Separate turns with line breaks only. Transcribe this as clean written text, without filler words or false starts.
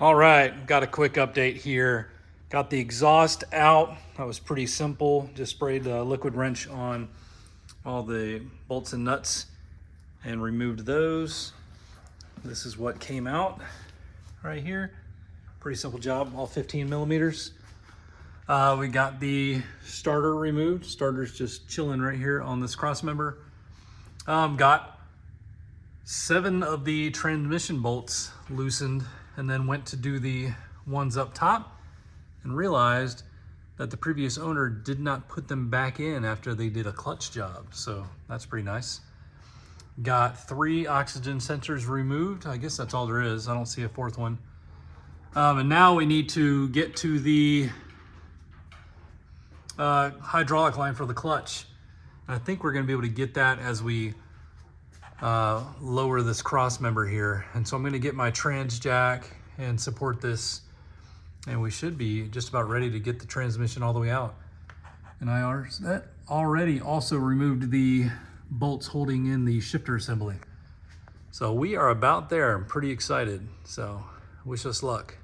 All right, got a quick update here. Got the exhaust out. That was pretty simple. Just sprayed a liquid wrench on all the bolts and nuts and removed those. This is what came out right here. Pretty simple job, all 15 millimeters. We got the starter removed. Starter's just chilling right here on this cross member. Got 7 of the transmission bolts loosened, and then went to do the ones up top and realized that the previous owner did not put them back in after they did a clutch job. So that's pretty nice. Got 3 oxygen sensors removed. I guess that's all there is. I don't see a 4th one. And now we need to get to the hydraulic line for the clutch. And I think we're gonna be able to get that as we lower this cross member here. And so I'm gonna get my trans jack and support this, and we should be just about ready to get the transmission all the way out. And I already also removed the bolts holding in the shifter assembly. So we are about there. I'm pretty excited. So wish us luck.